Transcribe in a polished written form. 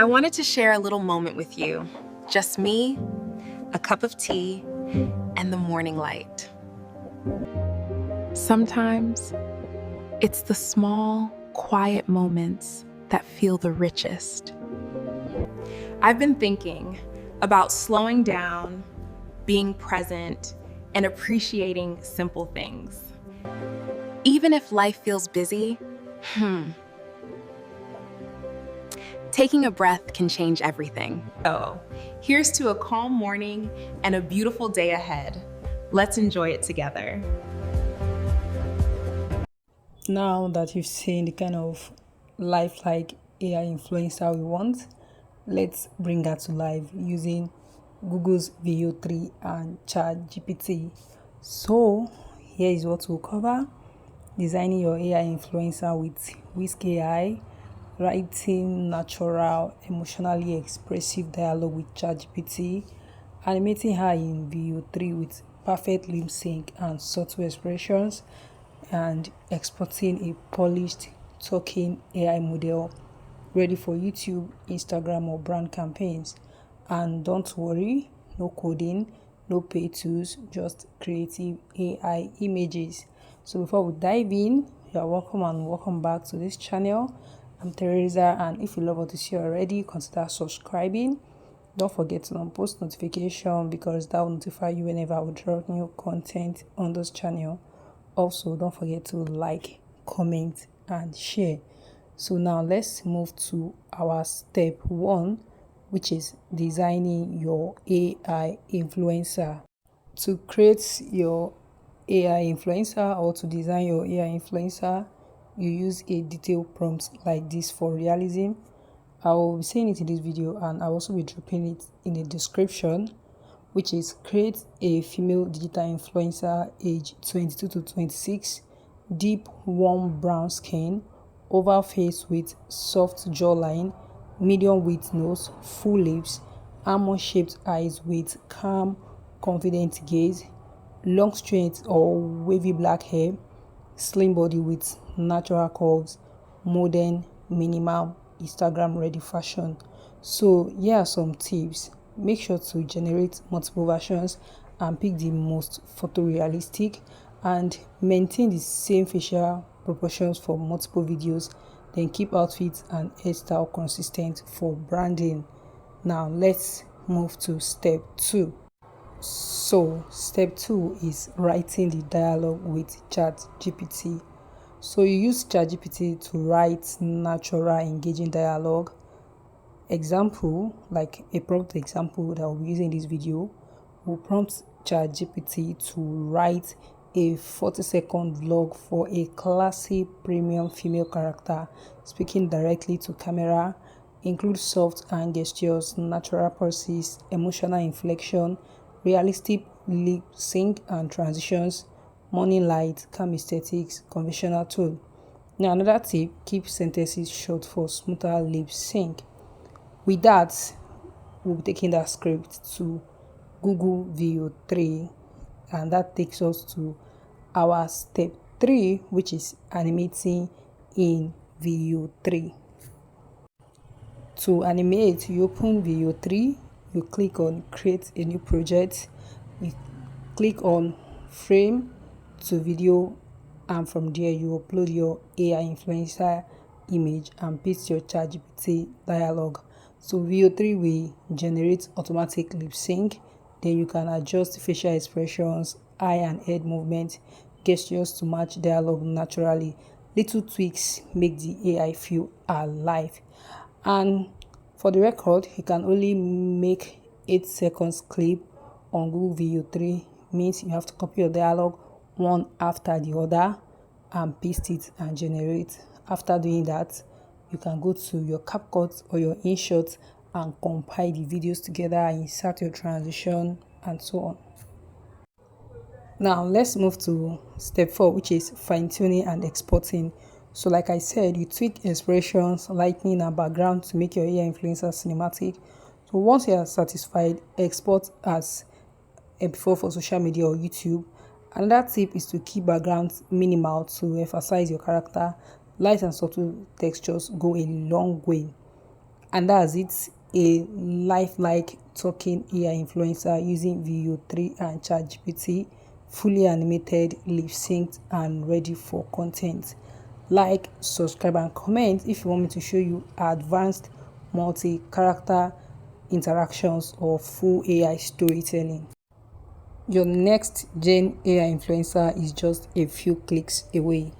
wanted to share a little moment with you. Just me, a cup of tea, and the morning light. Sometimes it's the small, quiet moments that feel the richest. I've been thinking about slowing down, being present, and appreciating simple things. Even if life feels busy, taking a breath can change everything. So, here's to a calm morning and a beautiful day ahead. Let's enjoy it together. Now that you've seen the kind of lifelike AI influencer we want, let's bring that to life using Google's VEO 3 and ChatGPT. So, here is what we'll cover: designing your AI influencer with Whisk AI, writing natural, emotionally expressive dialogue with ChatGPT, animating her in VEO 3 with perfect lip sync and subtle expressions, and exporting a polished talking AI model ready for YouTube, Instagram, or brand campaigns. And don't worry, no coding, no paid tools, just creative AI images. So before we dive in, you're welcome and welcome back to this channel. I'm Teresa, and if you love what you see already, consider subscribing. Don't forget to on post notification because that will notify you whenever I will drop new content on this channel. Also, don't forget to like, comment, and share. So now let's move to our step 1, which is designing your AI influencer. To create your AI influencer or to design your AI influencer, you use a detailed prompt like this for realism. I will be saying it in this video, and I'll also be dropping it in the description, which is: create a female digital influencer age 22 to 26, deep warm brown skin, oval face with soft jawline, medium width nose, full lips, almond shaped eyes with calm, confident gaze, long straight or wavy black hair, slim body with natural curves, modern, minimal, Instagram ready fashion. So here are some tips. Make sure to generate multiple versions and pick the most photorealistic, and maintain the same facial proportions for multiple videos. Then keep outfits and hairstyle consistent for branding. Now let's move to step 2. So step 2 is writing the dialogue with ChatGPT. So you use ChatGPT to write natural, engaging dialogue. Example, like a prompt example that we'll be using in this video, will prompt ChatGPT to write a 40-second vlog for a classy premium female character speaking directly to camera. Include soft hand gestures, natural pauses, emotional inflection, realistic lip sync and transitions, morning light, calm aesthetics, conventional tone. Now another tip: keep sentences short for smoother lip sync. With that, we'll be taking that script to Google VEO 3, and that takes us to our step 3, which is animating in VEO 3. To animate, you open VEO 3, you click on create a new project, you click on frame to video, and from there you upload your AI influencer image and paste your ChatGPT dialogue. So VEO 3 will generate automatic lip sync. Then you can adjust facial expressions, eye and head movement, gestures to match dialogue naturally. Little tweaks make the AI feel alive. And for the record, you can only make 8 seconds clip on Google VEO 3. Means you have to copy your dialogue one after the other and paste it and generate. After doing that, you can go to your CapCut or your InShot and compile the videos together, insert your transition, and so on. Now let's move to step 4, which is fine-tuning and exporting. So like I said, you tweak expressions, lighting, and background to make your AI influencer cinematic. So once you are satisfied, export as MP4 for social media or YouTube. Another tip is to keep backgrounds minimal to emphasize your character. Light and subtle textures go a long way. And that's it, a lifelike talking AI influencer using VEO 3 and ChatGPT, fully animated, lip synced, and ready for content. Like, subscribe, and comment if you want me to show you advanced multi-character interactions or full AI storytelling. Your next Gen AI influencer is just a few clicks away.